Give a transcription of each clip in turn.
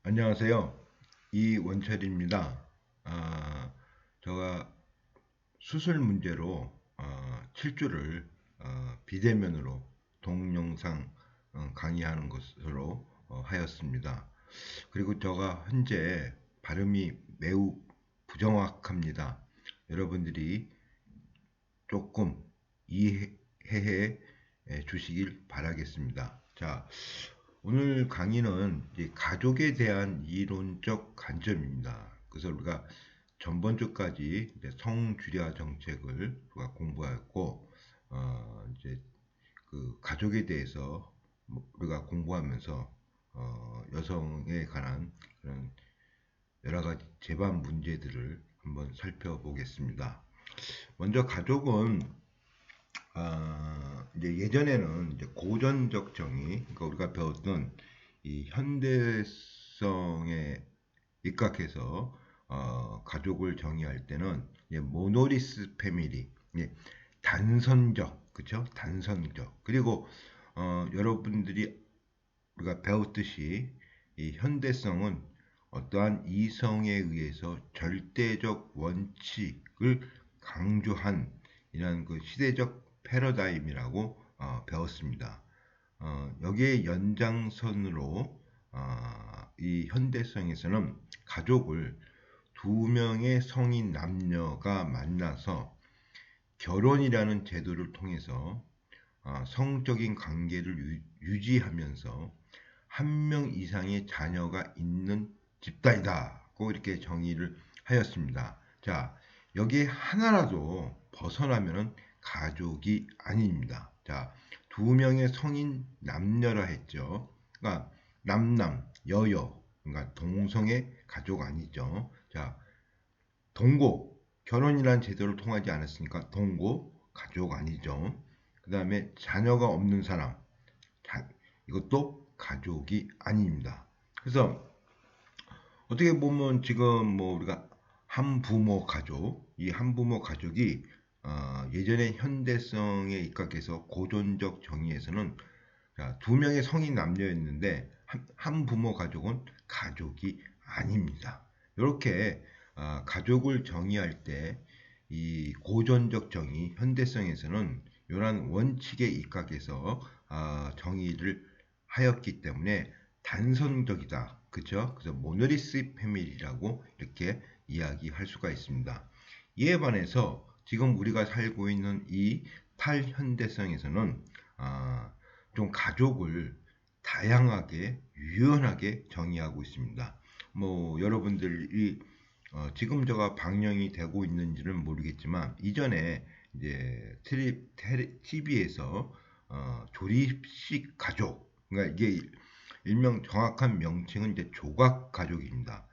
안녕하세요. 이원철입니다. 제가 수술 문제로 7주를 비대면으로 동영상 강의하는 것으로 하였습니다. 그리고 제가 현재 발음이 매우 부정확합니다. 여러분들이 조금 이해해 주시길 바라겠습니다. 자, 오늘 강의는 이제 가족에 대한 이론적 관점입니다. 그래서 우리가 전번주까지 이제 성주례 정책을 우리가 공부하였고, 이제 그 가족에 대해서 우리가 공부하면서 여성에 관한 그런 여러 가지 재반 문제들을 한번 살펴보겠습니다. 먼저 가족은 이제 예전에는 이제 고전적 정의, 그러니까 우리가 배웠던 이 현대성에 입각해서 가족을 정의할 때는 이제 모노리스 패밀리, 예, 단선적, 그렇죠? 단선적. 그리고 여러분들이 우리가 배웠듯이 이 현대성은 어떠한 이성에 의해서 절대적 원칙을 강조한 이런 그 시대적 패러다임이라고 배웠습니다. 여기에 연장선으로 이 현대성에서는 가족을 두 명의 성인 남녀가 만나서 결혼이라는 제도를 통해서 성적인 관계를 유지하면서 한 명 이상의 자녀가 있는 집단이다고 이렇게 정의를 하였습니다. 자, 여기에 하나라도 벗어나면은 가족이 아닙니다. 자, 두 명의 성인 남녀라 했죠. 그러니까 남남, 여여, 그러니까 동성의 가족 아니죠. 자, 동거, 결혼이라는 제도를 통하지 않았으니까 동거, 가족 아니죠. 그 다음에 자녀가 없는 사람, 이것도 가족이 아닙니다. 그래서 어떻게 보면 지금 뭐 우리가 한부모 가족, 이 한부모 가족이 예전의 현대성에 입각해서 고전적 정의에서는 두 명의 성인 남녀였는데 한부모 가족은 가족이 아닙니다. 이렇게 가족을 정의할 때 이 고전적 정의, 현대성에서는 이러한 원칙에 입각해서 정의를 하였기 때문에 단선적이다. 그죠? 그래서 모노리스 패밀리라고 이렇게 이야기할 수가 있습니다. 이에 반해서 지금 우리가 살고 있는 이 탈현대성에서는 좀 가족을 다양하게 유연하게 정의하고 있습니다. 뭐 여러분들이 지금 제가 방영이 되고 있는지는 모르겠지만 이전에 이제 TV에서 조립식 가족, 그러니까 이게 일명 정확한 명칭은 이제 조각 가족입니다.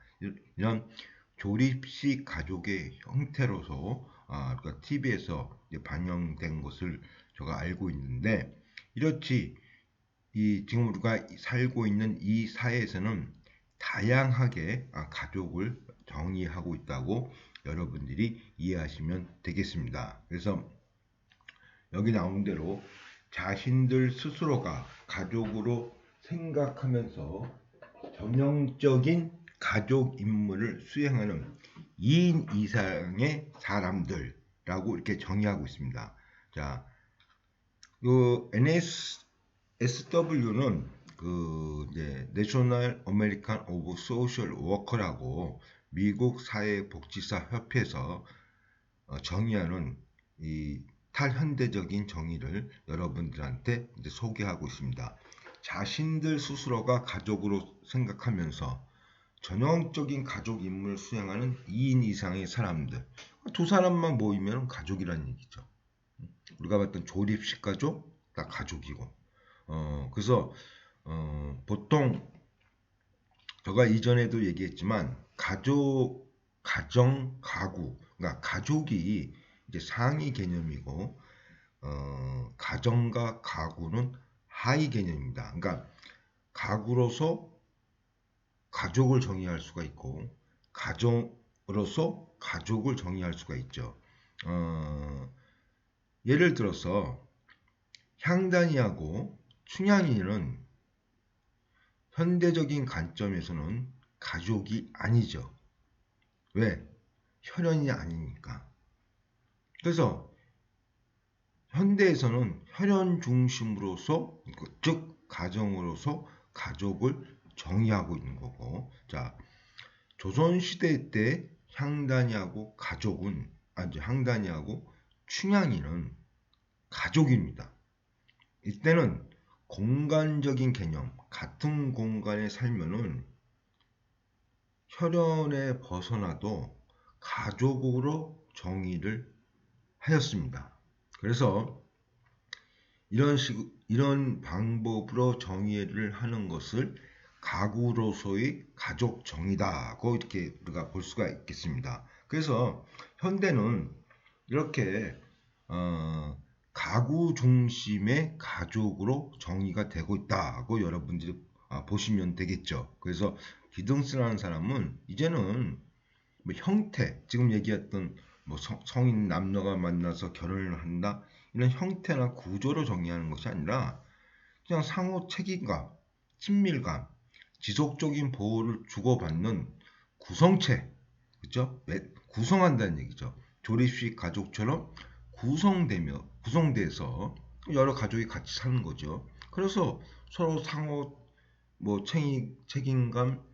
이런 조립식 가족의 형태로서 그러니까 TV에서 반영된 것을 제가 알고 있는데 이렇지 이 지금 우리가 살고 있는 이 사회에서는 다양하게 가족을 정의하고 있다고 여러분들이 이해하시면 되겠습니다. 그래서 여기 나온 대로 자신들 스스로가 가족으로 생각하면서 전형적인 가족 임무를 수행하는 2인 이상의 사람들라고 이렇게 정의하고 있습니다. 자, 그 NSW는 그 이제 내셔널 아메리칸 오브 소셜 워커라고 미국 사회복지사 협회에서 정의하는 이 탈현대적인 정의를 여러분들한테 이제 소개하고 있습니다. 자신들 스스로가 가족으로 생각하면서 전형적인 가족 임무를 수행하는 2인 이상의 사람들, 두 사람만 모이면 가족이라는 얘기죠. 우리가 봤던 조립식 가족, 다 가족이고. 그래서 보통 제가 이전에도 얘기했지만 가족, 가정, 가구, 그러니까 가족이 이제 상위 개념이고 가정과 가구는 하위 개념입니다. 그러니까 가구로서 가족을 정의할 수가 있고 가정으로서 가족을 정의할 수가 있죠. 예를 들어서 향단이하고 춘향이는 현대적인 관점에서는 가족이 아니죠. 왜? 혈연이 아니니까. 그래서 현대에서는 혈연 중심으로서, 즉 가정으로서 가족을 정의하고 있는 거고, 자, 조선시대 때 향단이하고 가족은, 아니 향단이하고 춘향이는 가족입니다. 이때는 공간적인 개념, 같은 공간에 살면은 혈연에 벗어나도 가족으로 정의를 하였습니다. 그래서 이런 방법으로 정의를 하는 것을 가구로서의 가족 정의다고 이렇게 우리가 볼 수가 있겠습니다. 그래서 현대는 이렇게 가구 중심의 가족으로 정의가 되고 있다고 여러분들이 보시면 되겠죠. 그래서 기등스라는 사람은 이제는 뭐 형태, 지금 얘기했던 뭐 성인 남녀가 만나서 결혼을 한다, 이런 형태나 구조로 정의하는 것이 아니라 그냥 상호 책임감, 친밀감, 지속적인 보호를 주고받는 구성체, 그죠? 구성한다는 얘기죠. 조립식 가족처럼 구성돼서 여러 가족이 같이 사는 거죠. 그래서 서로 상호 뭐 책임감,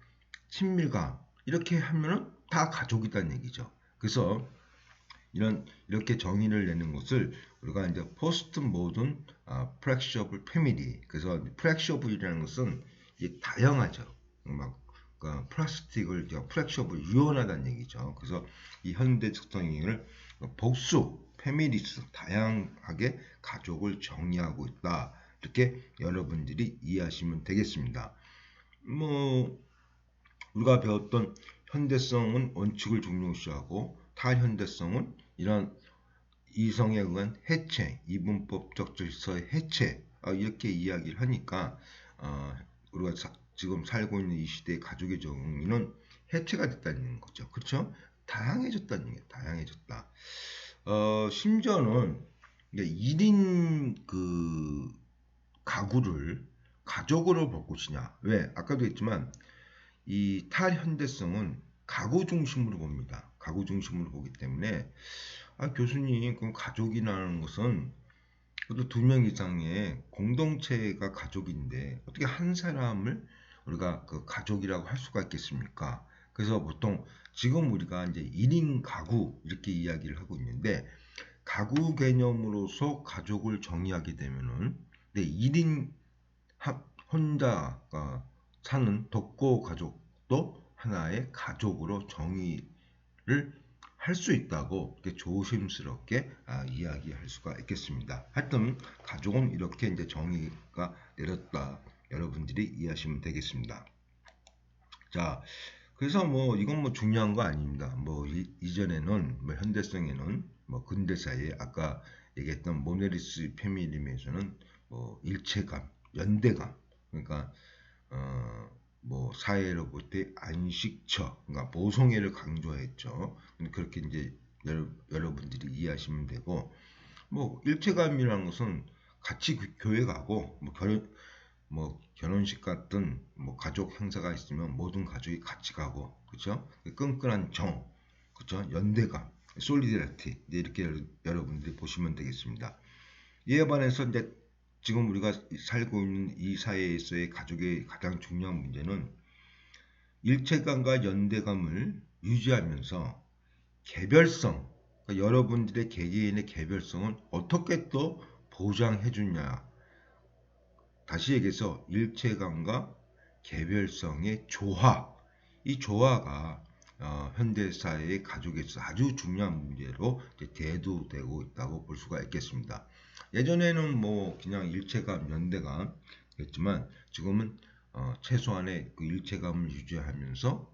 친밀감 이렇게 하면은 다 가족이라는 얘기죠. 그래서 이렇게 정의를 내는 것을 우리가 이제 포스트 모던 플렉셔블 패밀리, 그래서 플렉셔블이라는 것은 이게 다양하죠. 막 플라스틱을 플렉셔블 유연하다는 얘기죠. 그래서 이 현대적 정의를 복수 패밀리스, 다양하게 가족을 정의하고 있다, 이렇게 여러분들이 이해하시면 되겠습니다. 뭐 우리가 배웠던 현대성은 원칙을 중요시하고 탈현대성은 이런 이성에 의한 해체, 이분법적 질서의 해체, 이렇게 이야기를 하니까 우리가 지금 살고 있는 이 시대의 가족의 정의는 해체가 됐다는 거죠. 그렇죠? 다양해졌다는 얘기예요. 다양해졌다. 심지어는 1인 그 가구를 가족으로 볼 것이냐. 왜? 아까도 했지만 이 탈현대성은 가구 중심으로 봅니다. 가구 중심으로 보기 때문에 교수님, 그럼 가족이라는 것은 그래도 2명 이상의 공동체가 가족인데 어떻게 한 사람을 우리가 그 가족이라고 할 수가 있겠습니까? 그래서 보통 지금 우리가 이제 1인 가구 이렇게 이야기를 하고 있는데, 가구 개념으로서 가족을 정의하게 되면은 1인 혼자가 사는 독거 가족도 하나의 가족으로 정의를 할 수 있다고 이렇게 조심스럽게 이야기할 수가 있겠습니다. 하여튼 가족은 이렇게 이제 정의가 내렸다, 여러분들이 이해하시면 되겠습니다. 자, 그래서 뭐 이건 뭐 중요한 거 아닙니다. 뭐 이전에는 뭐 현대성에는 뭐 근대사에 아까 얘기했던 모네리스 페미니즘에서는 뭐 일체감, 연대감, 그러니까 뭐 사회로부터의 안식처, 그러니까 모성애를 강조했죠. 그렇게 이제 여러분들이 이해하시면 되고, 뭐 일체감이라는 것은 같이 교회 가고 뭐 결혼식 같은 뭐 가족 행사가 있으면 모든 가족이 같이 가고, 그렇죠? 끈끈한 정, 그렇죠? 연대감, 솔리다리티, 이렇게 여러분들이 보시면 되겠습니다. 이에 반해서 이제 지금 우리가 살고 있는 이 사회에서의 가족의 가장 중요한 문제는 일체감과 연대감을 유지하면서 개별성, 그러니까 여러분들의 개개인의 개별성을 어떻게 또 보장해 주냐. 다시 얘기해서 일체감과 개별성의 조화, 이 조화가 현대사회의 가족에서 아주 중요한 문제로 대두되고 있다고 볼 수가 있겠습니다. 예전에는 뭐 그냥 일체감, 연대감 했지만 지금은 최소한의 그 일체감을 유지하면서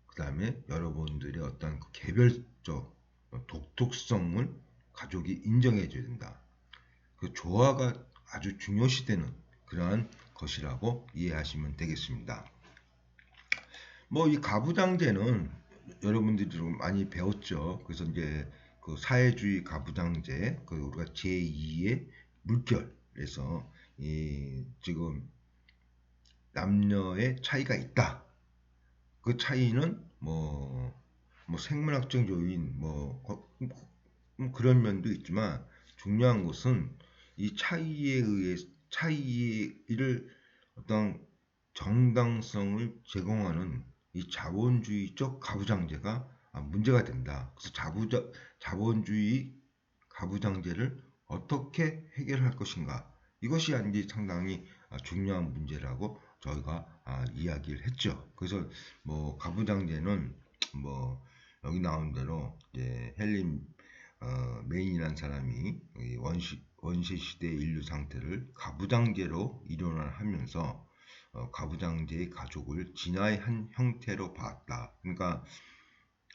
그 다음에 여러분들의 어떤 그 개별적 독특성을 가족이 인정해 줘야 된다. 그 조화가 아주 중요시되는 그러한 것이라고 이해하시면 되겠습니다. 뭐 이 가부장제는 여러분들이 좀 많이 배웠죠. 그래서 이제 그 사회주의 가부장제, 그 우리가 제2의 물결에서 이 지금 남녀의 차이가 있다, 그 차이는 뭐 생물학적 요인 그런 면도 있지만 중요한 것은 이 차이를 어떤 정당성을 제공하는 이 자본주의적 가부장제가 문제가 된다. 그래서 자본주의 가부장제를 어떻게 해결할 것인가? 이것이 이제 상당히 중요한 문제라고 저희가 이야기를 했죠. 그래서 뭐 가부장제는 뭐 여기 나온 대로 이제 헬린 메인이라는 사람이 원시 시대 인류 상태를 가부장제로 이론을 하면서 가부장제의 가족을 진화의 한 형태로 봤다. 그러니까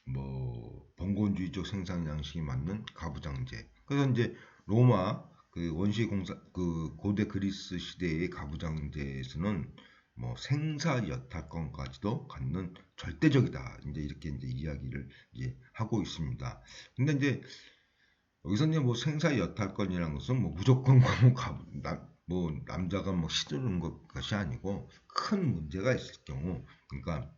뭐 봉건주의적 생산 양식이 맞는 가부장제. 그래서 이제 로마 그 원시 공사 그 고대 그리스 시대의 가부장제에서는 뭐 생사 여탈권까지도 갖는 절대적이다. 이제 이렇게 이제 이야기를 이제 하고 있습니다. 근데 이제 여기서 이제 뭐 생사 여탈권이라는 것은 뭐 무조건 뭐 남자가 뭐 시드는 것이 아니고 큰 문제가 있을 경우, 그러니까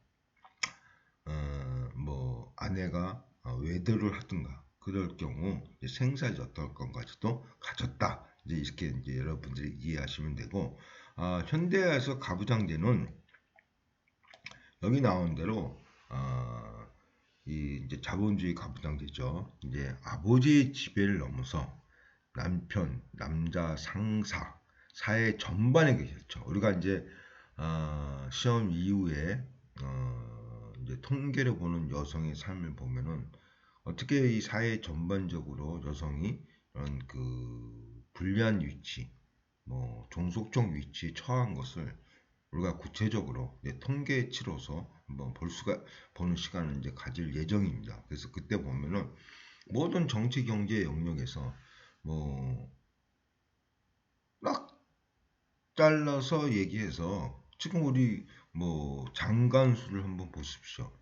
뭐 아내가 외도를 하든가 그럴 경우 생사 여탈권까지도 가졌다. 이제 이렇게 이제 여러분들이 이해하시면 되고, 현대에서 가부장제는 여기 나온 대로 이 이제 자본주의 가부장제죠. 이제 아버지의 지배를 넘어서 남편, 남자, 상사, 사회 전반에 계셨죠. 우리가 이제 시험 이후에 이제 통계를 보는 여성의 삶을 보면은 어떻게 이 사회 전반적으로 여성이 이런 그 불리한 위치, 뭐 종속적 위치에 처한 것을 우리가 구체적으로 통계치로서 한번 보는 시간을 이제 가질 예정입니다. 그래서 그때 보면은 모든 정치 경제 영역에서 뭐 딱 잘라서 얘기해서 지금 우리 뭐 장관 수를 한번 보십시오.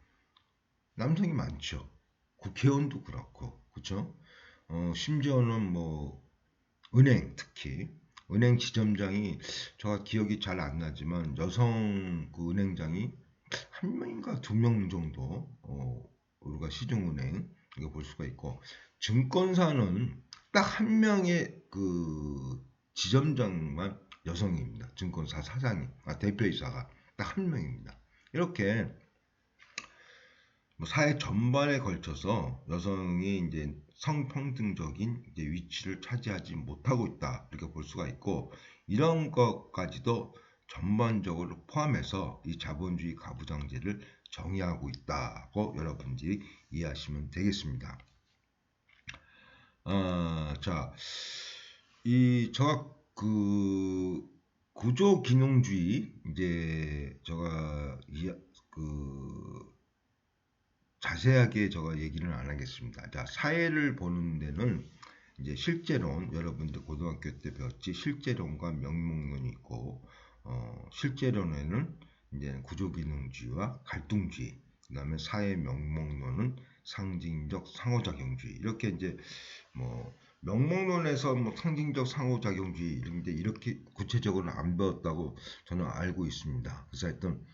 남성이 많죠. 국회의원도 그렇고, 그렇죠? 심지어는 뭐 은행 특히 은행 지점장이 제가 기억이 잘 안 나지만 여성 그 은행장이 한 명인가 두 명 정도 우리가 시중은행 이거 볼 수가 있고 증권사는 딱 한 명의 그 지점장만 여성입니다. 증권사 사장이 대표이사가 딱 한 명입니다. 이렇게 뭐 사회 전반에 걸쳐서 여성이 이제 성평등적인 이제 위치를 차지하지 못하고 있다 이렇게 볼 수가 있고 이런 것까지도 전반적으로 포함해서 이 자본주의 가부장제를 정의하고 있다고 여러분들이 이해하시면 되겠습니다. 자, 제가 그 구조기능주의 이제 제가 자세하게 제가 얘기는 안 하겠습니다. 자, 사회를 보는 데는 이제 실제론 여러분들 고등학교 때 배웠지 실제론과 명목론이 있고 실제론에는 이제 구조기능주의와 갈등주의, 그다음에 사회 명목론은 상징적 상호작용주의 이렇게 이제 뭐 명목론에서 뭐 상징적 상호작용주의 이렇게 구체적으로 안 배웠다고 저는 알고 있습니다. 그래서 하여튼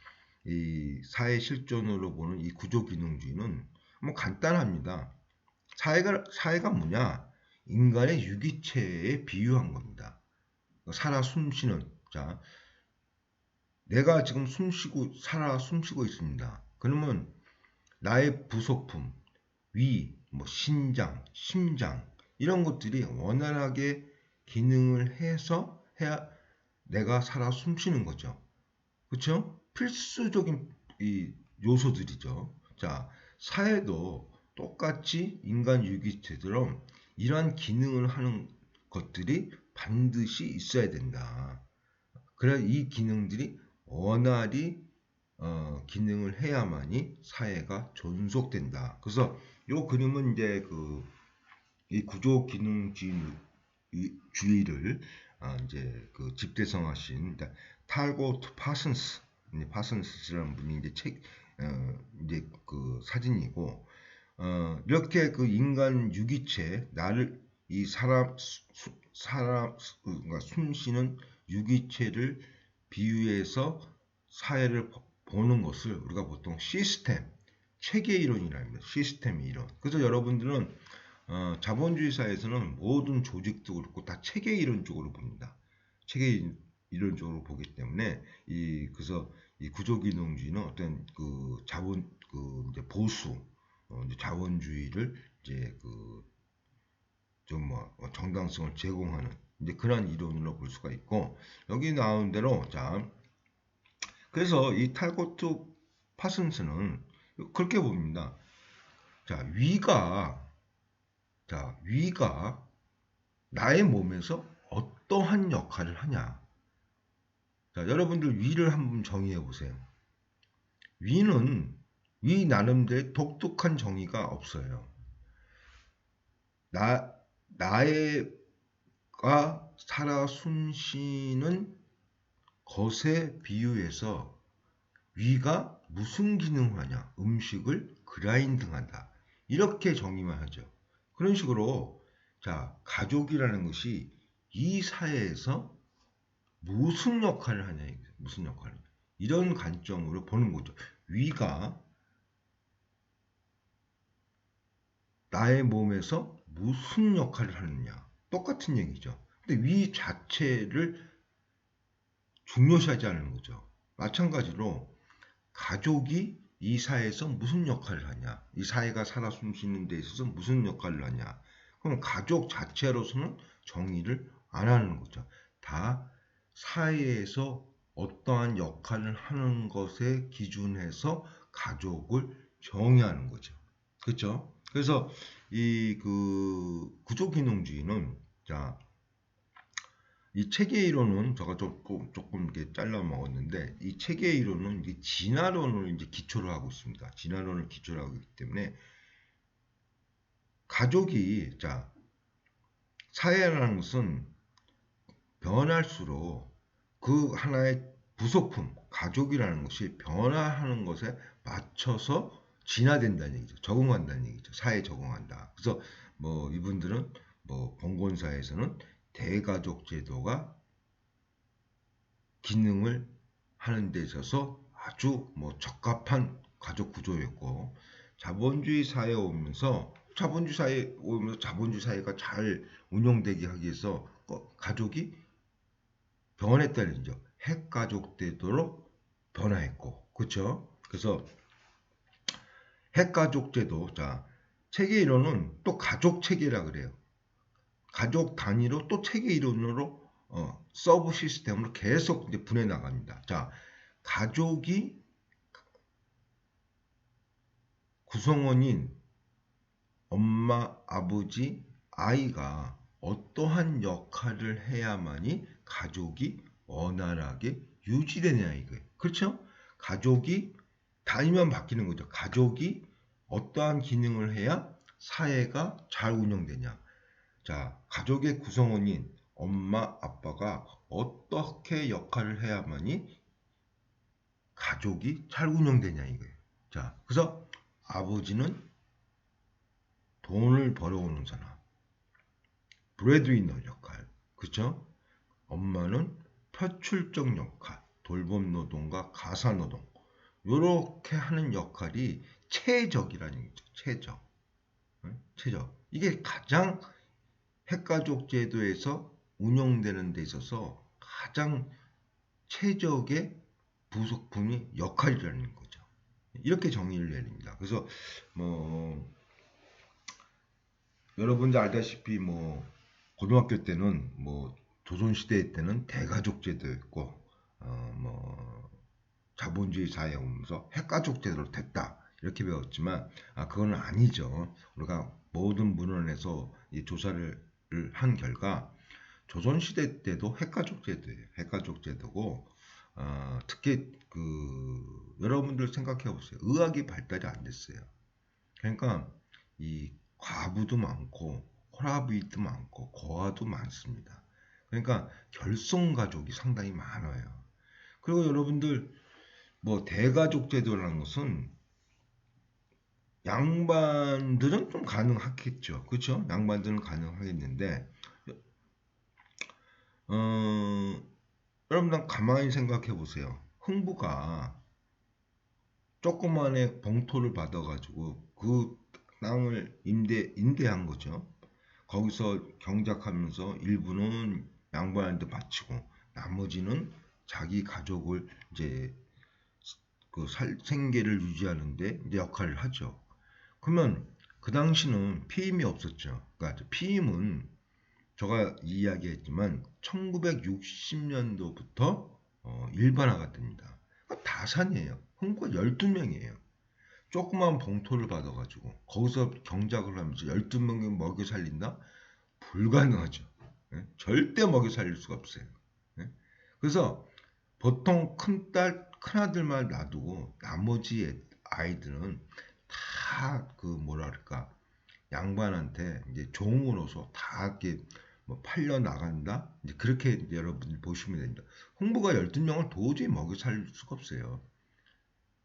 이 사회 실존으로 보는 이 구조기능주의는 뭐 간단합니다. 사회가 뭐냐? 인간의 유기체에 비유한 겁니다. 살아 숨쉬는, 자, 내가 지금 살아 숨쉬고 있습니다. 그러면 나의 부속품, 뭐 신장, 심장 이런 것들이 원활하게 기능을 해야 내가 살아 숨쉬는 거죠. 그렇죠? 필수적인 이 요소들이죠. 자, 사회도 똑같이 인간 유기체처럼 이러한 기능을 하는 것들이 반드시 있어야 된다. 그래야 이 기능들이 원활히 기능을 해야만이 사회가 존속된다. 그래서 이 그림은 이제 이 구조 기능주의를 이제 그 집대성하신 탈고 파슨스라는 분이 이제 이제 그 사진이고 이렇게 그 인간 유기체 나를 이 사람 그러니까 숨쉬는 유기체를 비유해서 사회를 보는 것을 우리가 보통 시스템, 체계 이론이라 합니다. 시스템 이론. 그래서 여러분들은 자본주의 사회에서는 모든 조직도 그렇고 다 체계 이론 쪽으로 봅니다. 체계 이론 쪽으로 보기 때문에 그래서 이 구조기능주의는 어떤 그 자본 이제 보수 이제 자본주의를 이제 좀 정당성을 제공하는 이제 그런 이론으로 볼 수가 있고, 여기 나온 대로 자 그래서 이 탈고트 파슨스는 그렇게 봅니다. 자 위가 나의 몸에서 어떠한 역할을 하냐. 자, 여러분들 위를 한번 정의해 보세요. 위 나름대로 독특한 정의가 없어요. 나가 살아 숨쉬는 것에 비유해서 위가 무슨 기능을 하냐? 음식을 그라인딩한다. 이렇게 정의만 하죠. 그런 식으로 자, 가족이라는 것이 이 사회에서 무슨 역할을 하냐, 무슨 역할을 하냐. 이런 관점으로 보는 거죠. 위가 나의 몸에서 무슨 역할을 하느냐. 똑같은 얘기죠. 근데 위 자체를 중요시하지 않는 거죠. 마찬가지로 가족이 이 사회에서 무슨 역할을 하냐. 이 사회가 살아 숨쉬는 데 있어서 무슨 역할을 하냐. 그럼 가족 자체로서는 정의를 안 하는 거죠. 다 사회에서 어떠한 역할을 하는 것에 기준해서 가족을 정의하는 거죠. 그렇죠? 그래서 이 구조기능주의는 자, 이 체계 이론은 제가 조금 이렇게 잘라 먹었는데, 이 체계 이론은 이제 진화론을 이제 기초로 하고 있습니다. 진화론을 기초로 하고 있기 때문에 가족이 사회라는 것은 변할수록 그 하나의 부속품 가족이라는 것이 변화하는 것에 맞춰서 진화된다는 얘기죠. 적응한다는 얘기죠. 사회에 적응한다. 그래서 이분들은 봉건사에서는 대가족 제도가 기능을 하는 데 있어서 아주 적합한 가족 구조였고, 자본주의 사회에 오면서 자본주의 사회가 잘 운영되게 하기 위해서 가족이 변했다는 얘기죠. 핵가족 제도로 변화했고, 그렇죠? 그래서 핵가족 제도, 체계 이론은 또 가족 체계라 그래요. 가족 단위로 또 체계 이론으로 서브 시스템으로 계속 이제 분해 나갑니다. 자, 가족이 구성원인 엄마, 아버지, 아이가 어떠한 역할을 해야만이 가족이 원활하게 유지되냐 이거예요. 그렇죠? 가족이 단위만 바뀌는 거죠. 가족이 어떠한 기능을 해야 사회가 잘 운영되냐. 자, 가족의 구성원인 엄마, 아빠가 어떻게 역할을 해야만이 가족이 잘 운영되냐 이거예요. 자, 그래서 아버지는 돈을 벌어오는 사람, 브레드위너 역할, 그렇죠? 엄마는 표출적 역할, 돌봄 노동과 가사 노동, 이렇게 하는 역할이 최적이라는 얘기죠. 최적. 이게 가장 핵가족 제도에서 운영되는 데 있어서 가장 최적의 부속품이 역할이라는 거죠. 이렇게 정의를 내립니다. 그래서 여러분들 알다시피 고등학교 때는 조선시대 때는 대가족 제도였고 자본주의 사회에 오면서 핵가족 제도로 됐다 이렇게 배웠지만 그건 아니죠. 우리가 모든 문헌에서 이 조사를 한 결과 조선시대 때도 핵가족 제도예요. 핵가족 제도고 특히 여러분들 생각해 보세요. 의학이 발달이 안 됐어요. 그러니까 이 과부도 많고 호라비도 많고 고아도 많습니다. 그러니까 결손가족이 상당히 많아요. 그리고 여러분들 대가족 제도라는 것은 양반들은 좀 가능하겠죠. 그렇죠? 양반들은 가능하겠는데 여러분들 가만히 생각해 보세요. 흥부가 조그만의 봉토를 받아가지고 그 땅을 임대한 거죠. 거기서 경작하면서 일부는 양반한테 바치고 나머지는 자기 가족을 이제 그 생계를 유지하는데 이제 역할을 하죠. 그러면 그 당시는 피임이 없었죠. 그러니까 피임은 제가 이야기했지만 1960년도부터 일반화가 됩니다. 그러니까 다산이에요. 홍구가 12명이에요. 조그만 봉토를 받아가지고 거기서 경작을 하면서 12명이 먹여 살린다? 불가능하죠. 예? 절대 먹여 살릴 수가 없어요. 예? 그래서 보통 큰아들만 놔두고 나머지 아이들은 다 그 뭐랄까 양반한테 이제 종으로서 다 이렇게 뭐 팔려 나간다. 이제 그렇게 이제 여러분들 보시면 됩니다. 홍보가 12명을 도저히 먹여 살릴 수가 없어요.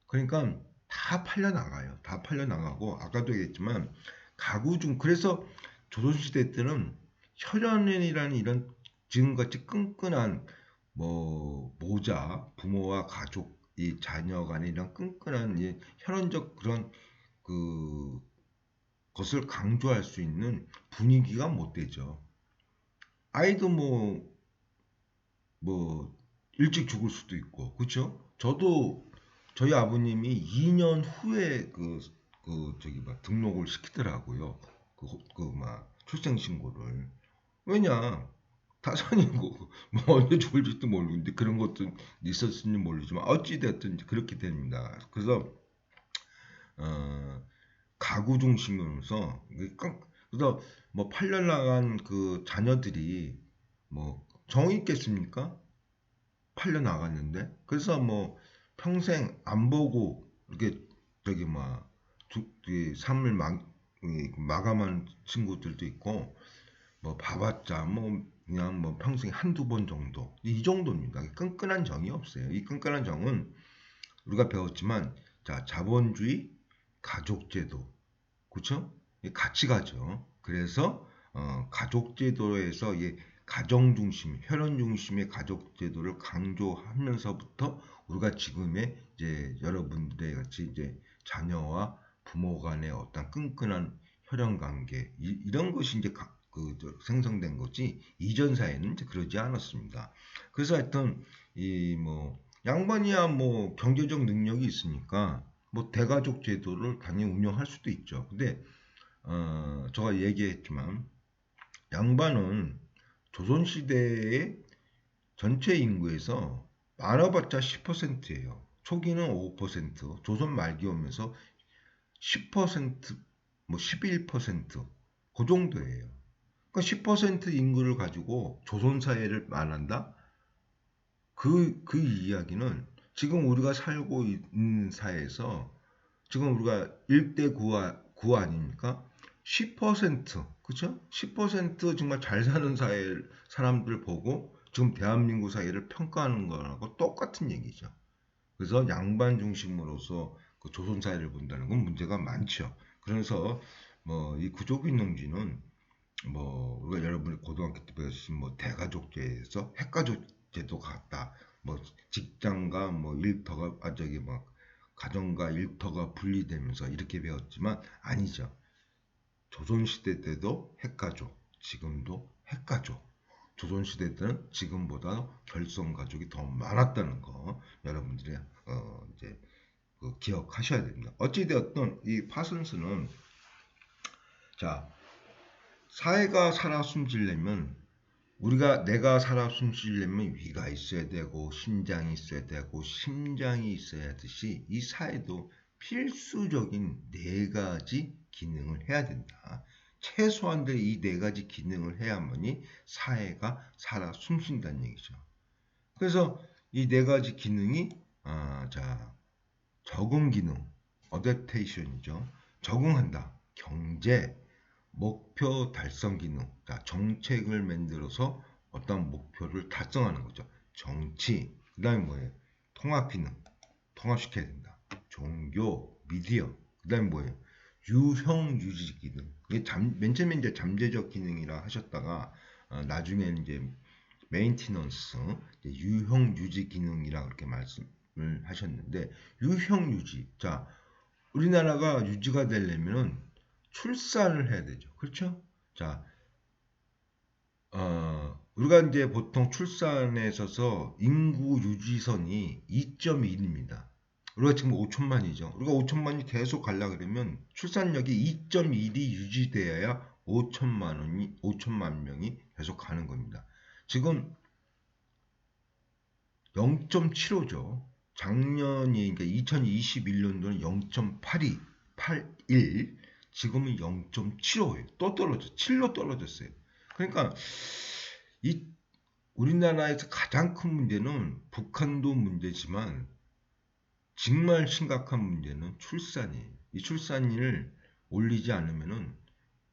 그러니까 다 팔려 나가요. 다 팔려 나가고 아까도 얘기했지만 가구 중 그래서 조선시대 때는 혈연이라는 이런 지금같이 끈끈한 뭐 모자 부모와 가족 이 자녀 간의 이런 끈끈한 이 혈연적 그런 그 것을 강조할 수 있는 분위기가 못 되죠. 아이도 뭐 일찍 죽을 수도 있고 그렇죠? 저도 저희 아버님이 2년 후에 저기 막 등록을 시키더라고요. 막 출생신고를. 왜냐 타산이고 뭐 언제 죽을지도 모르는데 그런 것도 있었는지 모르지만 어찌 됐든 그렇게 됩니다. 그래서 어, 가구 중심으로서 그래서 뭐 8년 나간 그 자녀들이 뭐 정이 있겠습니까? 8년 나갔는데 그래서 뭐 평생 안 보고 이렇게 저기 막 삶을 마감한 친구들도 있고 뭐 봐봤자 뭐 그냥 뭐 평생 한두 번 정도 이 정도입니다. 끈끈한 정이 없어요. 이 끈끈한 정은 우리가 배웠지만 자 자본주의 가족제도 그렇죠? 같이 가죠. 그래서 가족제도에서 가정 중심, 혈연 중심의 가족제도를 강조하면서부터 우리가 지금의 이제 여러분들의 같이 이제 자녀와 부모 간의 어떤 끈끈한 혈연 관계 이런 것이 이제 생성된 거지 이전 사회는 이제 그러지 않았습니다. 그래서 하여튼 이 뭐 양반이야 뭐 경제적 능력이 있으니까 뭐 대가족 제도를 당연히 운영할 수도 있죠. 근데 제가 얘기했지만 양반은 조선시대의 전체 인구에서 많아봤자 10%예요. 초기는 5%, 조선 말기 오면서 10%, 뭐 11%그 정도예요. 그러니까 10% 인구를 가지고 조선 사회를 말한다? 그 이야기는 지금 우리가 살고 있는 사회에서 지금 우리가 1대 9 아닙니까? 10% 그쵸? 10% 정말 잘 사는 사람들 보고 지금 대한민국 사회를 평가하는 거라고 똑같은 얘기죠. 그래서 양반 중심으로서 그 조선 사회를 본다는 건 문제가 많죠. 그래서 뭐 이 구조균형주의는 뭐 우리가 여러분이 고등학교 때 배우신 뭐 대가족제에서 핵가족제도가 같다. 뭐 직장과 뭐 일터가 저기 막 가정과 일터가 분리되면서 이렇게 배웠지만 아니죠. 조선시대 때도 핵가족, 지금도 핵가족. 조선시대 때는 지금보다 결손가족이 더 많았다는 거 여러분들이 이제 기억하셔야 됩니다. 어찌되었든 이 파슨스는 자 사회가 살아 숨지려면 내가 살아 숨쉬려면 위가 있어야 되고 심장이 있어야 되고 심장이 있어야 하듯이 이 사회도 필수적인 네 가지 기능을 해야 된다. 최소한도 이 네 가지 기능을 해야만이 사회가 살아 숨쉰다는 얘기죠. 그래서 이 네 가지 기능이 자 적응 기능, 어댑테이션이죠. 적응한다. 경제, 목표 달성 기능, 자, 정책을 만들어서 어떤 목표를 달성하는 거죠. 정치, 그 다음에 뭐예요? 통합 기능, 통합시켜야 된다. 종교, 미디어, 그 다음에 뭐예요? 유형 유지 기능. 이게 맨 처음에 이제 잠재적 기능이라 하셨다가 나중에는 이제 메인티넌스, 유형 유지 기능이라 그렇게 하셨는데 유형 유지. 자, 우리나라가 유지가 되려면 출산을 해야 되죠. 그렇죠? 자, 우리가 이제 보통 출산에 있어서 인구 유지선이 2.1입니다. 우리가 지금 5천만이죠. 우리가 5천만이 계속 가려 그러면 출산력이 2.1이 유지되어야 5천만 명이 계속 가는 겁니다. 지금 0.75죠. 작년이 그러니까 2021년도는 0.82, 81, 지금은 0.75예요. 또 떨어져. 7로 떨어졌어요. 그러니까 이 우리나라에서 가장 큰 문제는 북한도 문제지만 정말 심각한 문제는 출산이에요. 이 출산율을 올리지 않으면은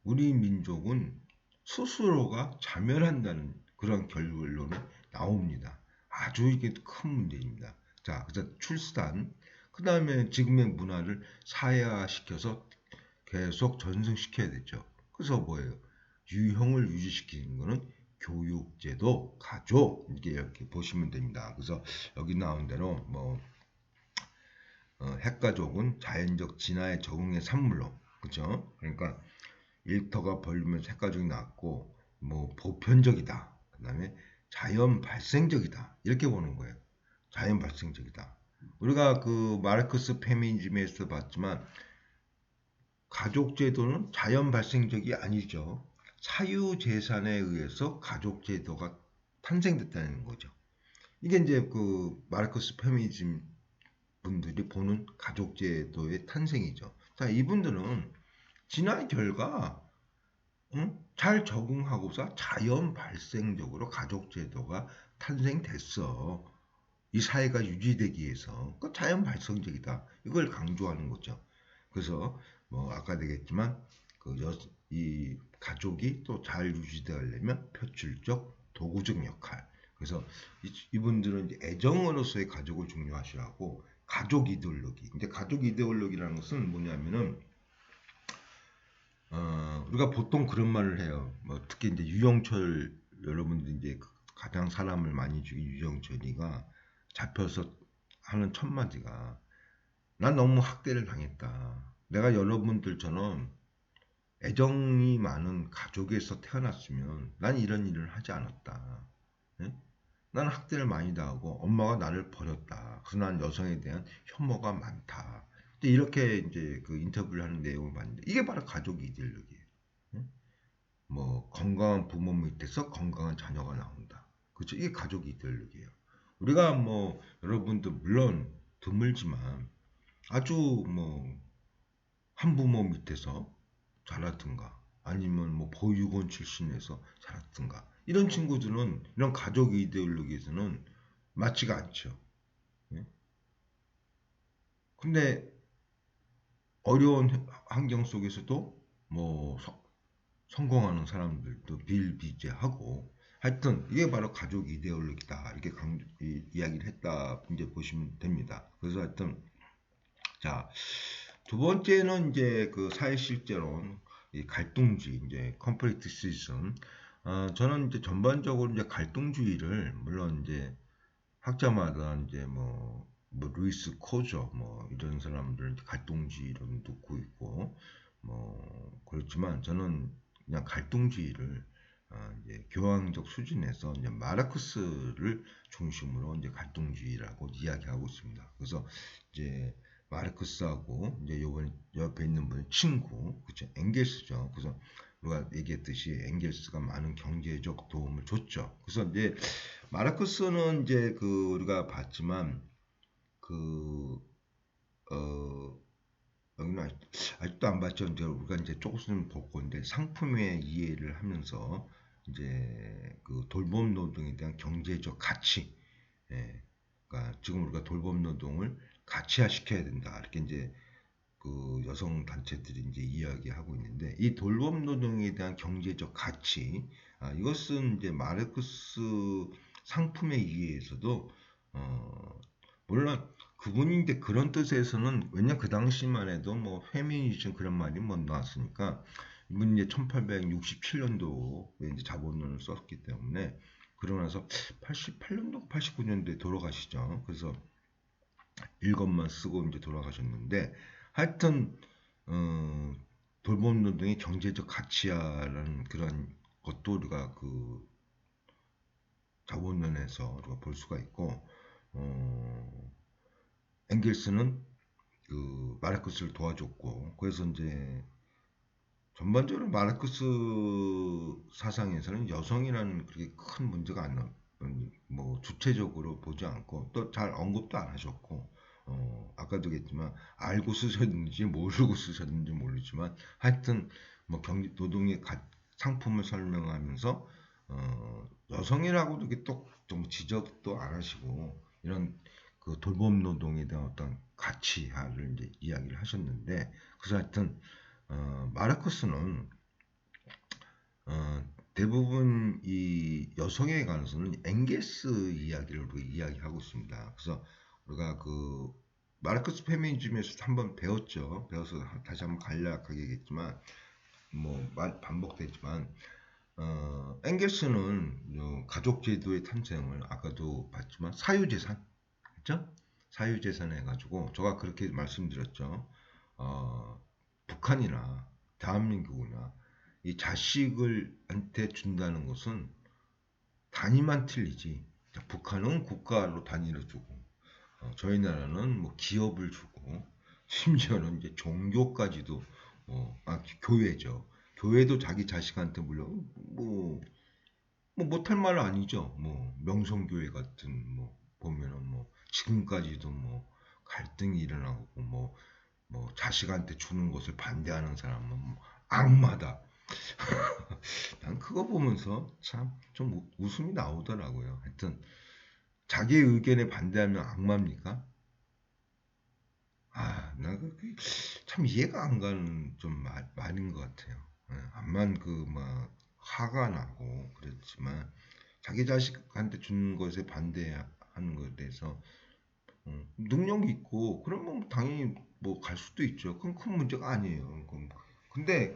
우리 민족은 스스로가 자멸한다는 그런 결론이 나옵니다. 아주 이게 큰 문제입니다. 자, 그래서 출산, 그 다음에 지금의 문화를 사회화시켜서 계속 전승시켜야 되죠. 그래서 뭐예요? 유형을 유지시키는 거는 교육제도, 가족 이렇게 보시면 됩니다. 그래서 여기 나온 대로 뭐 핵가족은 자연적 진화에 적응의 산물로, 그렇죠? 그러니까 일터가 벌리면서 핵가족이 났고 뭐 보편적이다. 그다음에 자연 발생적이다. 이렇게 보는 거예요. 자연 발생적이다. 우리가 그 마르크스 페미니즘에서 봤지만 가족제도는 자연 발생적이 아니죠. 사유재산에 의해서 가족제도가 탄생됐다는 거죠. 이게 이제 그 마르크스 페미니즘 분들이 보는 가족제도의 탄생이죠. 자, 이분들은 진화의 결과 잘 적응하고서 자연 발생적으로 가족제도가 탄생됐어. 이 사회가 유지되기 위해서 그 자연 발생적이다. 이걸 강조하는 거죠. 그래서 뭐 아까 되겠지만 이 가족이 또 잘 유지되려면 표출적, 도구적 역할. 그래서 이분들은 이제 애정으로서의 가족을 중요하시하고 가족 이데올로기. 근데 가족 이데올로기라는 것은 뭐냐면은 우리가 보통 그런 말을 해요. 뭐 특히 이제 유영철 여러분들 이제 가장 사람을 많이 죽인 유영철이가 잡혀서 하는 첫 마디가 난 너무 학대를 당했다. 내가 여러분들처럼 애정이 많은 가족에서 태어났으면 난 이런 일을 하지 않았다. 네? 나는 학대를 많이 당하고 엄마가 나를 버렸다. 그래서 난 여성에 대한 혐오가 많다. 이렇게 이제 그 인터뷰를 하는 내용을 봤는데 이게 바로 가족 이데올로기예요. 뭐 건강한 부모 밑에서 건강한 자녀가 나온다. 그렇죠? 이게 가족 이데올로기예요. 우리가 뭐 여러분도 물론 드물지만 아주 뭐 한부모 밑에서 자랐든가 아니면 뭐 보육원 출신에서 자랐든가 이런 친구들은 이런 가족 이데올로기에서는 맞지가 않죠. 예? 근데 어려운 환경 속에서도 뭐 성공하는 사람들도 비일비재하고 하여튼 이게 바로 가족 이데올로기다 이렇게 이야기를 했다 이제 보시면 됩니다. 그래서 하여튼 자, 두 번째는 이제 그 사회 실제론 이 갈등주의 이제 컴플리티시즘. 저는 이제 전반적으로 이제 갈등주의를 물론 이제 학자마다 이제 뭐 루이스 코저 뭐 이런 사람들 갈등주의를 놓고 있고 뭐 그렇지만 저는 그냥 갈등주의를 이제 교황적 수준에서 이제 마르크스를 중심으로 이제 갈등주의라고 이야기하고 있습니다. 그래서 이제 마르크스하고 이제 요번 옆에 있는 분은 친구, 그렇죠? 엥겔스죠. 그래서 우리가 얘기했듯이 엥겔스가 많은 경제적 도움을 줬죠. 그래서 이제 마르크스는 이제 그 우리가 봤지만 그 여기는 아직도 안 봤죠. 이제 우리가 이제 조금 볼 건데 상품의 이해를 하면서 이제 그 돌봄 노동에 대한 경제적 가치, 예, 그러니까 지금 우리가 돌봄 노동을 가치화 시켜야 된다. 이렇게 이제 그 여성 단체들이 이제 이야기하고 있는데 이 돌봄 노동에 대한 경제적 가치, 이것은 이제 마르크스 상품의 이해에서도 물론 그분이 이제 그런 뜻에서는 왜냐 그 당시만 해도 뭐 페미니즘 그런 말이 못 나왔으니까 이분이 이제 1867년도에 이제 자본론을 썼기 때문에 그러고 나서 88년도 89년도에 돌아가시죠. 그래서 일권만 쓰고 이제 돌아가셨는데 하여튼 돌봄노동의 경제적 가치야라는 그런 것도 우리가 그 자본론에서 우리가 볼 수가 있고 엥겔스는 그 마르크스를 도와줬고 그래서 이제 전반적으로 마르크스 사상에서는 여성이라는 그렇게 큰 문제가 안 나, 뭐 주체적으로 보지 않고 또 잘 언급도 안 하셨고 아까도 얘기했지만 알고 쓰셨는지 모르고 쓰셨는지 모르지만 하여튼 뭐 경제 노동의 상품을 설명하면서 여성이라고도 이렇게 또좀 지적도 안 하시고 이런 그 돌봄 노동에 대한 어떤 가치를 이제 이야기를 하셨는데 그래서 하여튼 마르크스는 대부분 이 여성에 관해서는 엥겔스 이야기를 이야기하고 있습니다. 그래서 우리가 그 마르크스 페미니즘에서 한번 배웠죠. 배워서 다시 한번 간략하게 얘기했지만 뭐 반복되지만 엥겔스는 가족 제도의 탄생을 아까도 봤지만 사유재산, 그렇죠? 사유재산 해가지고 제가 그렇게 말씀드렸죠. 북한이나 대한민국이나 이 자식을 한테 준다는 것은 단위만 틀리지. 북한은 국가로 단위를 주고, 저희 나라는 뭐 기업을 주고, 심지어는 이제 종교까지도, 교회죠. 교회도 자기 자식한테 물론 뭐 못할 말은 아니죠. 뭐 명성교회 같은 뭐 보면은 뭐 지금까지도 뭐 갈등이 일어나고 뭐 자식한테 주는 것을 반대하는 사람은 뭐 악마다. 난 그거 보면서 참 좀 웃음이 나오더라고요. 하여튼 자기 의견에 반대하면 악마입니까? 나참 이해가 안 가는 좀 말인 것 같아요. 암만 그 막 화가 나고 그랬지만 자기 자식한테 주는 것에 반대하는 것에 대해서 능력이 있고 그러면 당연히 뭐 갈 수도 있죠. 그건 큰 문제가 아니에요. 근데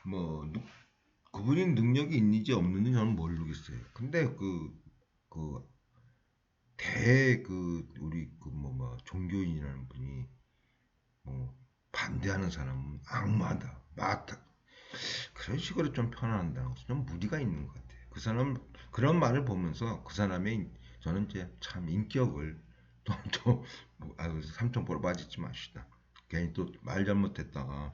뭐 그분이 능력이 있는지 없는지 저는 모르겠어요. 근데 그 우리 종교인이라는 분이 뭐 반대하는 사람은 악마다, 막다 그런 식으로 좀 표현한다는 것은 좀 무리가 있는 것 같아요. 그 사람 그런 말을 보면서 그 사람의 저는 이제 참 인격을 또 삼천포로 빠지지 마시다. 괜히 또 말 잘못했다가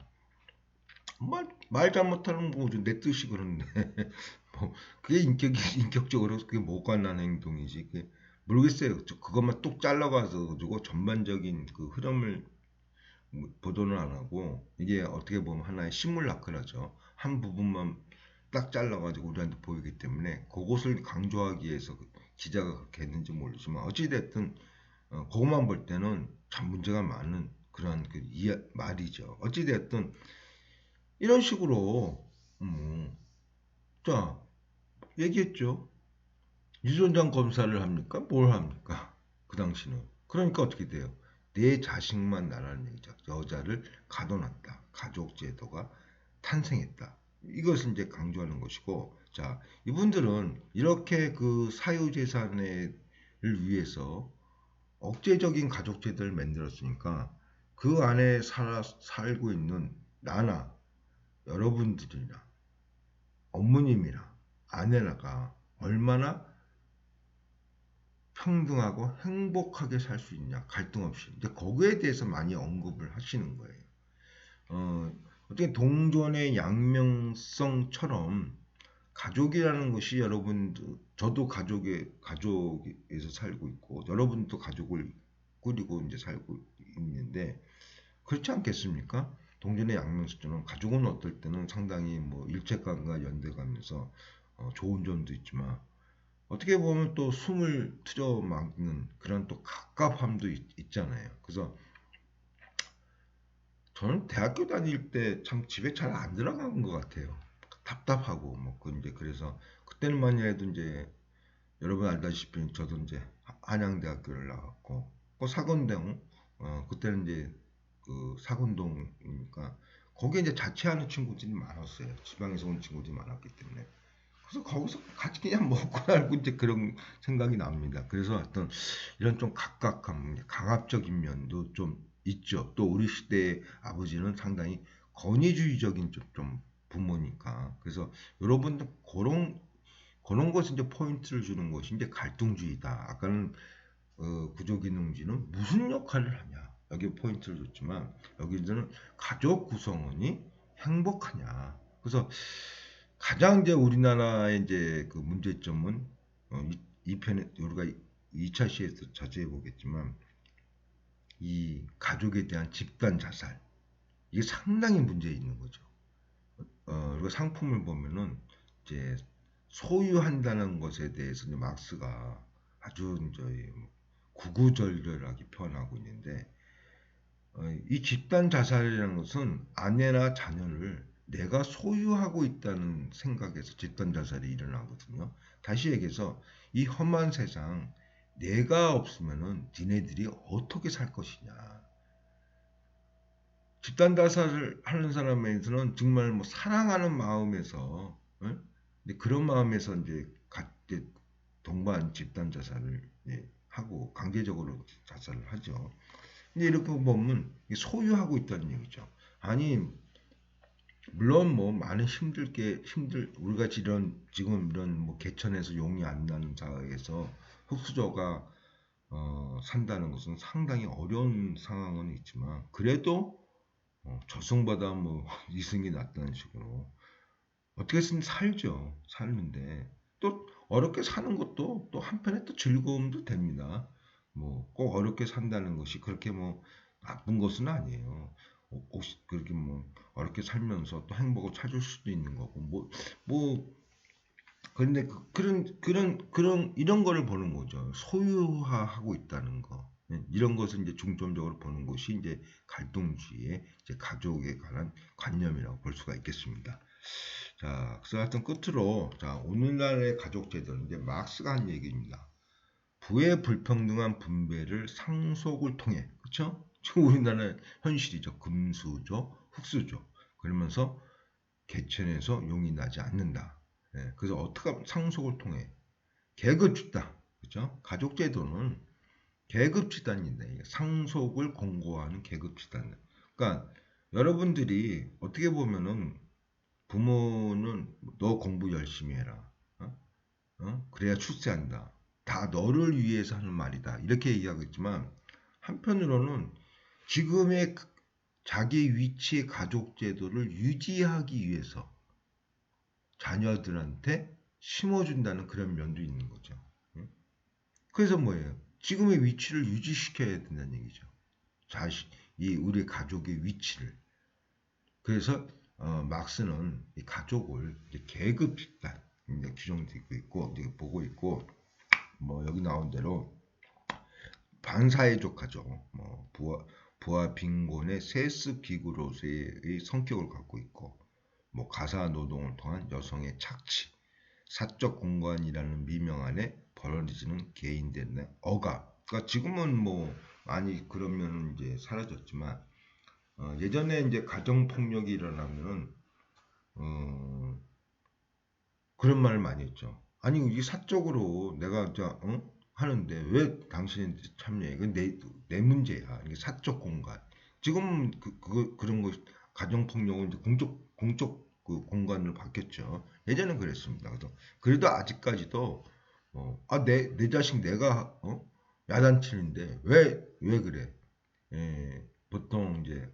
말 잘못하는 거죠. 내 뜻이 그런데 뭐 그게 인격적으로 그게 못 관한 행동이지. 그게 모르겠어요. 그것만 뚝 잘라가서 가지고 전반적인 그 흐름을 보도는 안 하고 이게 어떻게 보면 하나의 시뮬라크라죠. 한 부분만 딱 잘라가지고 우리한테 보이기 때문에 그것을 강조하기 위해서 기자가 그렇게 했는지 모르지만 어찌됐든 그것만 볼 때는 참 문제가 많은 그런 말이죠. 어찌됐든 이런 식으로 자 얘기했죠. 유전자 검사를 합니까? 뭘 합니까? 그 당시는. 그러니까 어떻게 돼요? 내 자식만 나라는 얘기죠. 여자를 가둬놨다. 가족 제도가 탄생했다. 이것을 이제 강조하는 것이고, 자, 이분들은 이렇게 그 사유재산을 위해서 억제적인 가족 제도를 만들었으니까 그 안에 살고 있는 나나 여러분들이나 어머님이나 아내나가 얼마나 평등하고 행복하게 살 수 있냐 갈등 없이 이제 거기에 대해서 많이 언급을 하시는 거예요. 어떻게 동전의 양면성처럼 가족이라는 것이 저도 가족에서 살고 있고 여러분도 가족을 꾸리고 이제 살고 있는데 그렇지 않겠습니까? 동전의 양면성처럼 가족은 어떨 때는 상당히 뭐 일체감과 연대감에서 좋은 점도 있지만 어떻게 보면 또 숨을 트여 막는 그런 또 갑갑함도 있잖아요. 그래서 저는 대학교 다닐 때 참 집에 잘 안 들어간 것 같아요. 답답하고 이제 그래서 그때는만 해도 이제 여러분 알다시피 저도 이제 한양대학교를 나왔고 그 사건동 그때는 이제 그 사건동이니까 거기에 이제 자취하는 친구들이 많았어요. 지방에서 온 친구들이 많았기 때문에 그래서 거기서 같이 그냥 먹고 살고 이제 그런 생각이 납니다. 그래서 어떤 이런 좀 각각한 강압적인 면도 좀 있죠. 또 우리 시대의 아버지는 상당히 권위주의적인 좀 부모니까. 그래서 여러분들 그런 것이 이제 포인트를 주는 것이 이제 갈등주의다. 아까는 구조기능주의는 무슨 역할을 하냐. 여기 포인트를 줬지만 여기서는 가족 구성원이 행복하냐. 그래서 가장 이제 우리나라의 이제 그 문제점은 이 편에 우리가 2차 시에서 자주 해보겠지만 이 가족에 대한 집단 자살 이게 상당히 문제 있는 거죠. 그리고 상품을 보면은 이제 소유한다는 것에 대해서 이제 막스가 아주 이제 구구절절하게 표현하고 있는데 이 집단 자살이라는 것은 아내나 자녀를 내가 소유하고 있다는 생각에서 집단 자살이 일어나거든요. 다시 얘기해서 이 험한 세상 내가 없으면은 니네들이 어떻게 살 것이냐. 집단 자살을 하는 사람에서는 정말 뭐 사랑하는 마음에서 그런 마음에서 이제 동반 집단 자살을 하고 강제적으로 자살을 하죠. 근데 이렇게 보면 소유하고 있다는 얘기죠. 아니 물론 뭐 많은 우리가 지금 이런 뭐 개천에서 용이 안 나는 사회에서 흑수저가 산다는 것은 상당히 어려운 상황은 있지만 그래도 저승보다 뭐 이승이 낫다는 식으로 어떻게든 살죠. 살는데 또 어렵게 사는 것도 또 한편에 또 즐거움도 됩니다. 뭐 꼭 어렵게 산다는 것이 그렇게 뭐 나쁜 것은 아니에요. 혹시 그렇게 뭐 어렵게 살면서 또 행복을 찾을 수도 있는 거고 뭐 그런데 그런 이런 거를 보는 거죠. 소유화하고 있다는 거. 이런 것을 이제 중점적으로 보는 것이 이제 갈등주의의 이제 가족에 관한 관념이라고 볼 수가 있겠습니다. 자, 그래서 하여튼 끝으로 자 오늘날의 가족 제도는 이제 막스가 한 얘기입니다. 부의 불평등한 분배를 상속을 통해 그렇죠? 지금 우리나라 현실이죠. 금수저, 흑수저. 그러면서 개천에서 용이 나지 않는다. 그래서 어떻게 하면 상속을 통해 계급 집단, 그렇죠? 가족 제도는 계급 집단인데 상속을 공고하는 계급 집단. 그러니까 여러분들이 어떻게 보면은 부모는 너 공부 열심히 해라. 그래야 출세한다. 다 너를 위해서 하는 말이다. 이렇게 얘기하겠지만 한편으로는 지금의 자기 위치의 가족 제도를 유지하기 위해서 자녀들한테 심어준다는 그런 면도 있는 거죠. 그래서 뭐예요? 지금의 위치를 유지시켜야 된다는 얘기죠. 이 우리 가족의 위치를. 그래서 막스는 이 가족을 계급 집단 규정되고 있고 보고 있고 뭐 여기 나온 대로 반사회적 가족, 뭐 부하 빈곤의 세습 기구로서의 성격을 갖고 있고 뭐 가사 노동을 통한 여성의 착취, 사적 공간이라는 미명 안에 벌어지는 개인들의 억압. 그러니까 지금은 뭐 많이 그러면 이제 사라졌지만 예전에 이제 가정 폭력이 일어나면은 그런 말을 많이 했죠. 아니 이게 사적으로 내가 하는데 왜 당신이 참여해? 이건 내 문제야. 이게 사적 공간. 지금 그런 거 가정 폭력은 이제 공적 그 공간으로 바뀌었죠. 예전엔 그랬습니다. 그래도 아직까지도 내 자식 내가 야단치는데 왜 그래? 보통 이제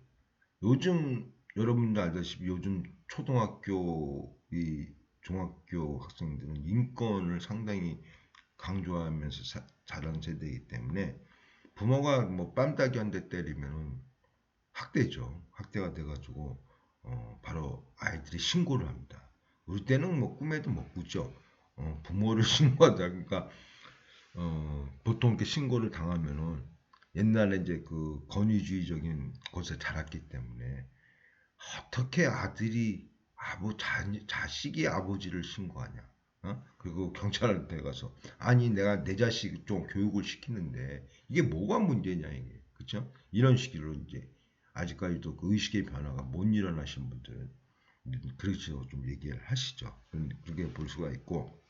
요즘 여러분들 알다시피 요즘 초등학교 중학교 학생들은 인권을 상당히 강조하면서 자란 세대이기 때문에 부모가 뭐 뺨따기 한 대 때리면 학대죠. 학대가 돼가지고 바로 아이들이 신고를 합니다. 우리 때는 뭐 꿈에도 못 꾸죠. 부모를 신고하다 그러니까 보통 이렇게 신고를 당하면은 옛날에 이제 그 권위주의적인 곳에 자랐기 때문에 어떻게 아들이 자식이 아버지를 신고하냐? 그리고 경찰한테 가서 아니 내가 내 자식 좀 교육을 시키는데 이게 뭐가 문제냐 이게 그렇죠? 이런 식으로 이제 아직까지도 그 의식의 변화가 못 일어나신 분들은 그렇죠. 좀 얘기를 하시죠. 그렇게 볼 수가 있고,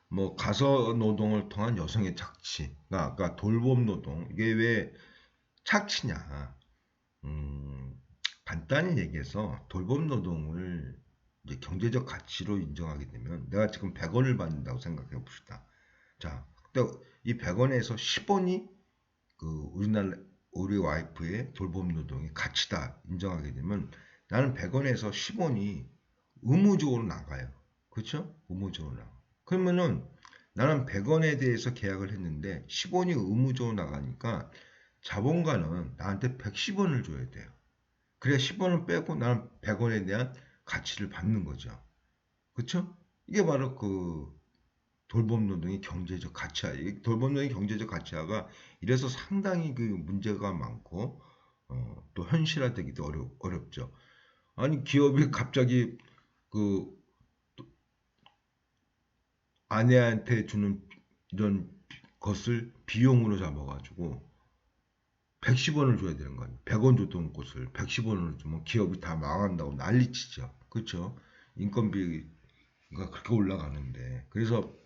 뭐 가서 노동을 통한 여성의 착취, 아까 돌봄 노동, 이게 왜 착취냐? 간단히 얘기해서 돌봄 노동을 이제 경제적 가치로 인정하게 되면 내가 지금 100원을 받는다고 생각해 봅시다. 자, 근데 이 100원에서 10원이 그 우리 와이프의 돌봄 노동의 가치다 인정하게 되면 나는 100원에서 10원이 의무적으로 나가요. 그렇죠? 의무적으로 나가. 그러면은 나는 100원에 대해서 계약을 했는데 10원이 의무적으로 나가니까 자본가는 나한테 110원을 줘야 돼요. 그래야 10원을 빼고 나는 100원에 대한 가치를 받는 거죠. 그렇죠? 이게 바로 그 돌봄 노동의 경제적 가치화. 돌봄 노동의 경제적 가치화가 이래서 상당히 그 문제가 많고 또 현실화되기도 어렵죠. 아니 기업이 갑자기 그 아내한테 주는 이런 것을 비용으로 잡아가지고 110원을 줘야 되는 거 아니에요. 100원 줬던 곳을 110원을 주면 기업이 다 망한다고 난리치죠. 그렇죠? 인건비가 그렇게 올라가는데 그래서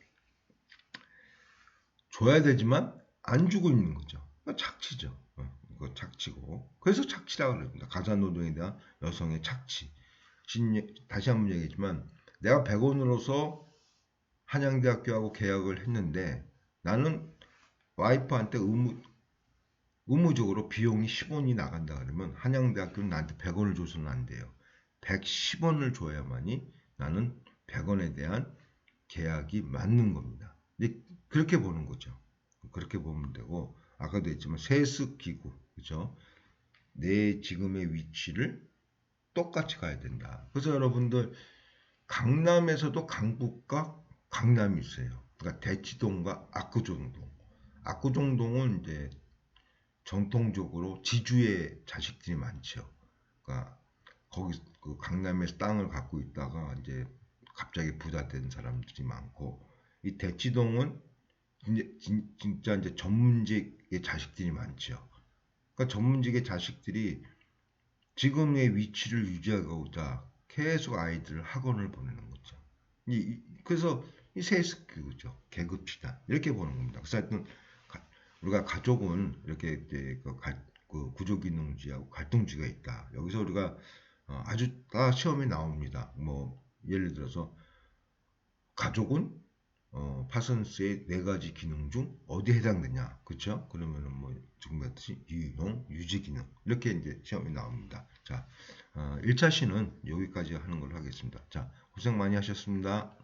줘야 되지만 안 주고 있는 거죠. 착취죠. 이거 착취고. 그래서 착취라고 그럽니다. 가사노동에 대한 여성의 착취. 다시 한번 얘기했지만 내가 100원으로서 한양대학교하고 계약을 했는데 나는 와이프한테 의무적으로 비용이 10원이 나간다 그러면 한양대학교는 나한테 100원을 줘서는 안 돼요. 110원을 줘야만이 나는 100원에 대한 계약이 맞는 겁니다. 그렇게 보는 거죠. 그렇게 보면 되고 아까도 했지만 세습 기구 그죠? 내 지금의 위치를 똑같이 가야 된다. 그래서 여러분들 강남에서도 강북과 강남이 있어요. 그러니까 대치동과 압구정동. 압구정동은 이제 전통적으로 지주의 자식들이 많죠. 그러니까 거기 그 강남에서 땅을 갖고 있다가 이제 갑자기 부자 된 사람들이 많고 이 대치동은 진짜 이제 전문직의 자식들이 많죠. 그러니까 전문직의 자식들이 지금의 위치를 유지하고자 계속 아이들을 학원을 보내는 거죠. 그래서 이 세습교육이죠. 계급치다 이렇게 보는 겁니다. 그래서 하여튼 우리가 가족은 이렇게 이제 그 구조기능주의하고 갈등주의가 있다. 여기서 우리가 아주 다 시험에 나옵니다. 뭐 예를 들어서 가족은 파슨스의 네 가지 기능 중 어디에 해당되냐, 그렇죠? 그러면은 뭐 지금 봤듯이 유용, 유지 기능 이렇게 이제 시험이 나옵니다. 자, 1차 시는 여기까지 하는 걸로 하겠습니다. 자, 고생 많이 하셨습니다.